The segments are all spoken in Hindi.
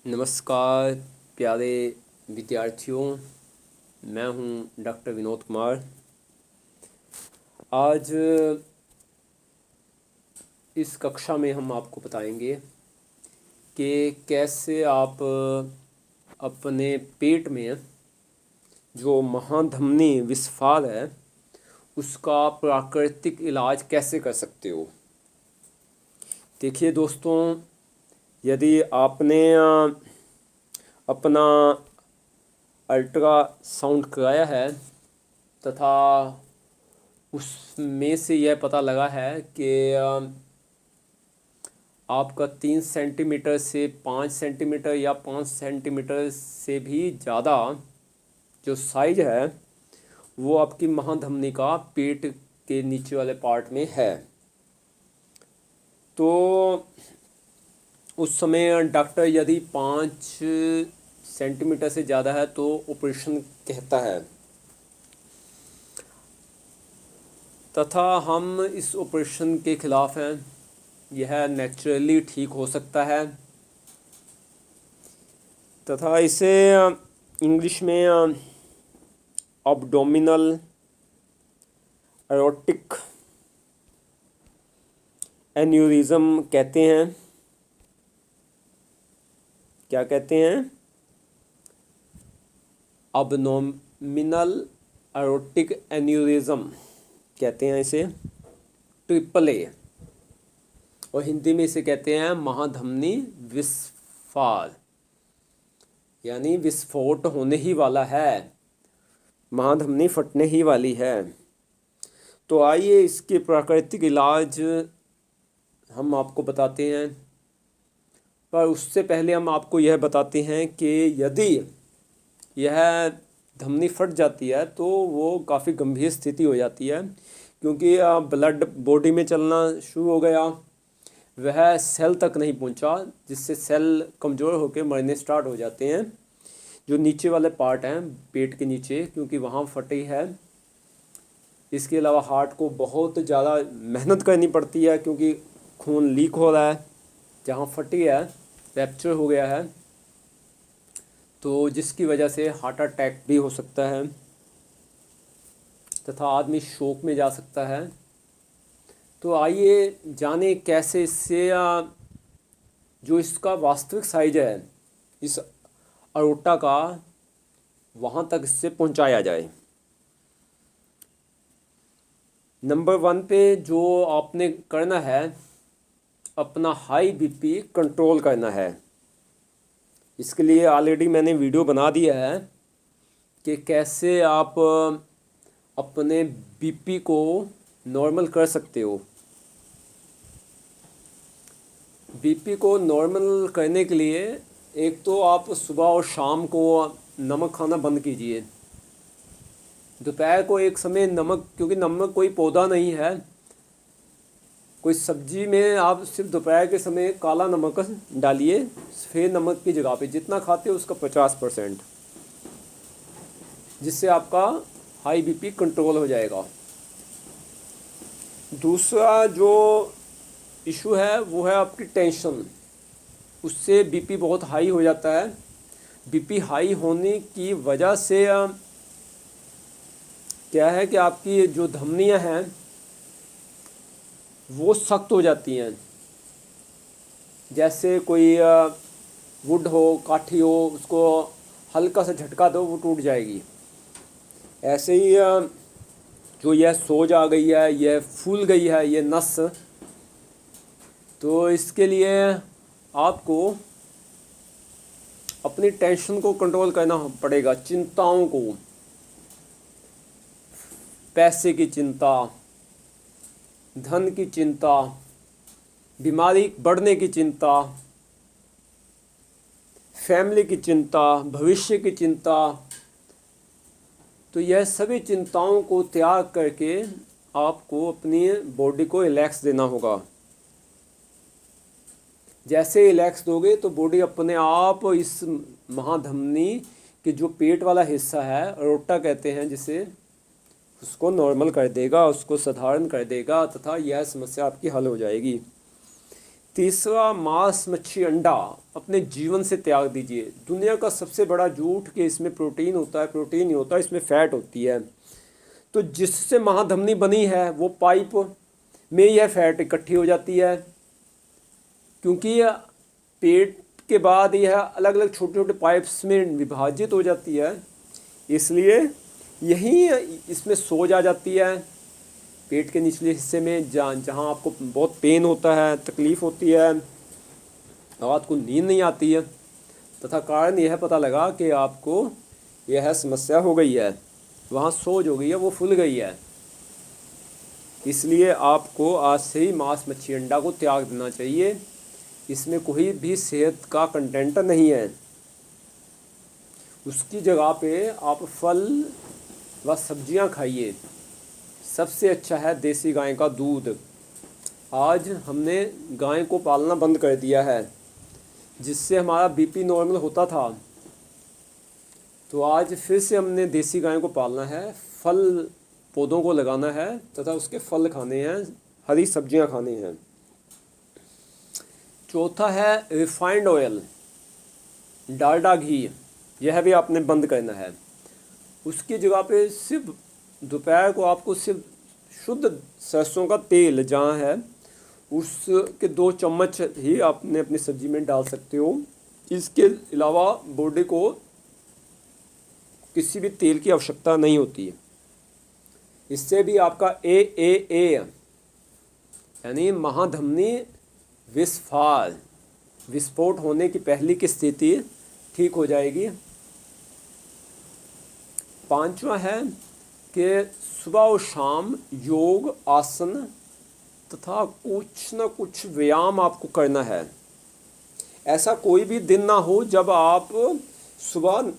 नमस्कार प्यारे विद्यार्थियों। मैं हूं डॉक्टर विनोद कुमार। आज इस कक्षा में हम आपको बताएंगे कि कैसे आप अपने पेट में जो महाधमनी विस्फार है उसका प्राकृतिक इलाज कैसे कर सकते हो। देखिए दोस्तों, यदि आपने अपना अल्ट्रासाउंड कराया है तथा उसमें से यह पता लगा है कि आपका 3 सेंटीमीटर से 5 सेंटीमीटर या 5 सेंटीमीटर से भी ज़्यादा जो साइज है वो आपकी महाधमनी का पेट के नीचे वाले पार्ट में है, तो उस समय डॉक्टर यदि 5 सेंटीमीटर से ज़्यादा है तो ऑपरेशन कहता है, तथा हम इस ऑपरेशन के खिलाफ हैं। यह नेचुरली ठीक हो सकता है तथा इसे इंग्लिश में अब्डोमिनल एरोटिक एन्यूरिज्म कहते हैं। क्या कहते हैं? अबडोमिनल एरोटिक एन्यूरिज्म कहते हैं इसे, AAA, और हिंदी में इसे कहते हैं महाधमनी विस्फार, यानी विस्फोट होने ही वाला है, महाधमनी फटने ही वाली है। तो आइए इसके प्राकृतिक इलाज हम आपको बताते हैं, पर उससे पहले हम आपको यह बताते हैं कि यदि यह धमनी फट जाती है तो वो काफ़ी गंभीर स्थिति हो जाती है, क्योंकि ब्लड बॉडी में चलना शुरू हो गया, वह सेल तक नहीं पहुंचा, जिससे सेल कमज़ोर होकर मरने स्टार्ट हो जाते हैं। जो नीचे वाले पार्ट हैं पेट के नीचे, क्योंकि वहाँ फटी है। इसके अलावा हार्ट को बहुत ज़्यादा मेहनत करनी पड़ती है, क्योंकि खून लीक हो रहा है, जहाँ फटी है रैप्चर हो गया है, तो जिसकी वजह से हार्ट अटैक भी हो सकता है तथा आदमी शोक में जा सकता है। तो आइए जाने कैसे इससे जो इसका वास्तविक साइज है इस अरोटा का, वहाँ तक इससे पहुँचाया जाए। नंबर 1 पे जो आपने करना है, अपना हाई बीपी कंट्रोल करना है। इसके लिए ऑलरेडी मैंने वीडियो बना दिया है कि कैसे आप अपने बीपी को नॉर्मल कर सकते हो। बीपी को नॉर्मल करने के लिए एक तो आप सुबह और शाम को नमक खाना बंद कीजिए। दोपहर को एक समय नमक, क्योंकि नमक कोई पौधा नहीं है, कोई सब्जी में आप सिर्फ दोपहर के समय काला नमक डालिए सफ़ेद नमक की जगह पे, जितना खाते हो उसका 50%, जिससे आपका हाई बीपी कंट्रोल हो जाएगा। दूसरा जो इशू है वो है आपकी टेंशन, उससे बीपी बहुत हाई हो जाता है। बीपी हाई होने की वजह से क्या है कि आपकी जो धमनियां हैं वो सख्त हो जाती हैं। जैसे कोई वुड हो, काठी हो, उसको हल्का सा झटका दो वो टूट जाएगी। ऐसे ही जो यह सोज आ गई है, यह फूल गई है ये नस, तो इसके लिए आपको अपनी टेंशन को कंट्रोल करना पड़ेगा, चिंताओं को, पैसे की चिंता, धन की चिंता, बीमारी बढ़ने की चिंता, फैमिली की चिंता, भविष्य की चिंता। तो यह सभी चिंताओं को त्याग करके आपको अपनी बॉडी को रिलैक्स देना होगा। जैसे रिलैक्स दोगे तो बॉडी अपने आप इस महाधमनी के जो पेट वाला हिस्सा है, अरोटा कहते हैं जिसे, उसको नॉर्मल कर देगा, उसको साधारण कर देगा तथा यह समस्या आपकी हल हो जाएगी। तीसरा, मांस मच्छी अंडा अपने जीवन से त्याग दीजिए। दुनिया का सबसे बड़ा झूठ कि इसमें प्रोटीन होता है, प्रोटीन नहीं होता, इसमें फैट होती है। तो जिससे महाधमनी बनी है वो पाइप में यह फैट इकट्ठी हो जाती है, क्योंकि यह पेट के बाद यह अलग अलग छोटे छोटे पाइप्स में विभाजित हो जाती है, इसलिए यही इसमें सोज आ जाती है पेट के निचले हिस्से में, जहाँ आपको बहुत पेन होता है, तकलीफ़ होती है, रात को नींद नहीं आती है, तथा कारण यह पता लगा कि आपको यह समस्या हो गई है, वहाँ सोज हो गई है, वो फूल गई है। इसलिए आपको आज से ही मांस मच्छी अंडा को त्याग देना चाहिए। इसमें कोई भी सेहत का कंटेंट नहीं है। उसकी जगह पे आप फल व सब्जियां खाइए। सबसे अच्छा है देसी गाय का दूध। आज हमने गाय को पालना बंद कर दिया है, जिससे हमारा बीपी नॉर्मल होता था, तो आज फिर से हमने देसी गाय को पालना है, फल पौधों को लगाना है तथा उसके फल खाने हैं, हरी सब्जियां खानी हैं। चौथा है रिफाइंड ऑयल, डालडा घी, यह भी आपने बंद करना है। उसकी जगह पे सिर्फ दोपहर को आपको सिर्फ शुद्ध सरसों का तेल जहाँ है उसके 2 चम्मच ही आपने अपनी सब्जी में डाल सकते हो। इसके अलावा बॉडी को किसी भी तेल की आवश्यकता नहीं होती है। इससे भी आपका AAA यानी महाधमनी विस्फोट होने की पहली की स्थिति ठीक हो जाएगी। 5वां है कि सुबह और शाम योग, आसन तथा कुछ न कुछ व्यायाम आपको करना है। ऐसा कोई भी दिन ना हो जब आप सुबह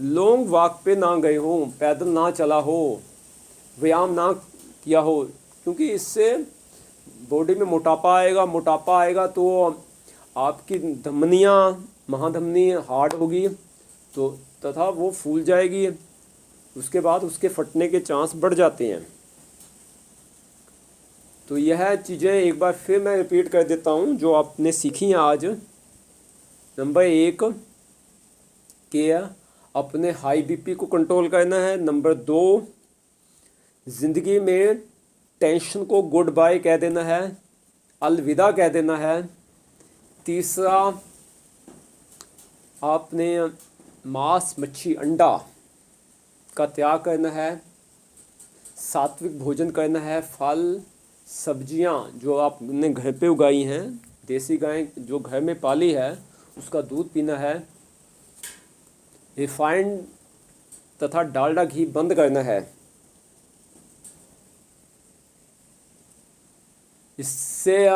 लॉन्ग वॉक पे ना गए हो, पैदल ना चला हो, व्यायाम ना किया हो, क्योंकि इससे बॉडी में मोटापा आएगा तो आपकी धमनियाँ, महाधमनी हार्ड होगी तो तथा वो फूल जाएगी, उसके बाद उसके फटने के चांस बढ़ जाते हैं। तो यह चीज़ें एक बार फिर मैं रिपीट कर देता हूँ जो आपने सीखी हैं आज। नंबर 1 कि अपने हाई बीपी को कंट्रोल करना है। नंबर 2, ज़िंदगी में टेंशन को गुड बाय कह देना है, अलविदा कह देना है। तीसरा, आपने मांस मच्छी अंडा का त्याग करना है, सात्विक भोजन करना है, फल सब्जियां जो आपने घर पे उगाई हैं, देसी गाय जो घर में पाली है उसका दूध पीना है, रिफाइंड तथा डालडा घी बंद करना है। इससे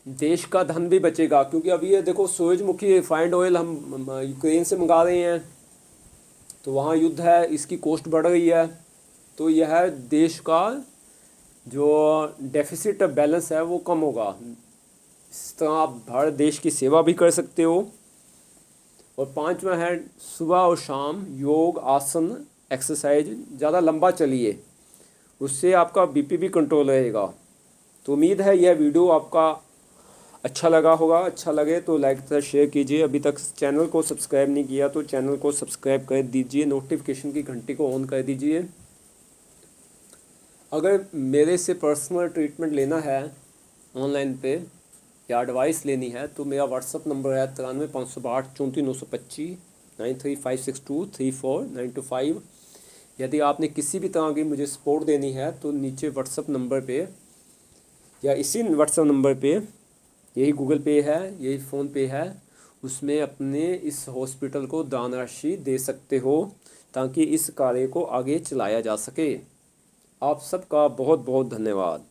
देश का धन भी बचेगा, क्योंकि अभी ये देखो सूरजमुखी रिफाइंड ऑयल हम यूक्रेन से मंगा रहे हैं, तो वहाँ युद्ध है, इसकी कॉस्ट बढ़ रही है, तो यह देश का जो डेफिसिट बैलेंस है वो कम होगा। इस तरह आप भारत देश की सेवा भी कर सकते हो। और 5वां है सुबह और शाम योग, आसन, एक्सरसाइज, ज़्यादा लंबा चलिए, उससे आपका बीपी भी कंट्रोल रहेगा। तो उम्मीद है यह वीडियो आपका अच्छा लगा होगा। अच्छा लगे तो लाइक तथा शेयर कीजिए। अभी तक चैनल को सब्सक्राइब नहीं किया तो चैनल को सब्सक्राइब कर दीजिए, नोटिफिकेशन की घंटी को ऑन कर दीजिए। अगर मेरे से पर्सनल ट्रीटमेंट लेना है ऑनलाइन पे या एडवाइस लेनी है तो मेरा व्हाट्सअप नंबर है 93 562 34 925 9356234925। यदि आपने किसी भी तरह की मुझे सपोर्ट देनी है तो नीचे व्हाट्सअप नंबर पे या इसी व्हाट्सअप नंबर पे, यही गूगल पे है, यही फ़ोन पे है, उसमें अपने इस हॉस्पिटल को दान राशि दे सकते हो ताकि इस कार्य को आगे चलाया जा सके। आप सबका बहुत बहुत धन्यवाद।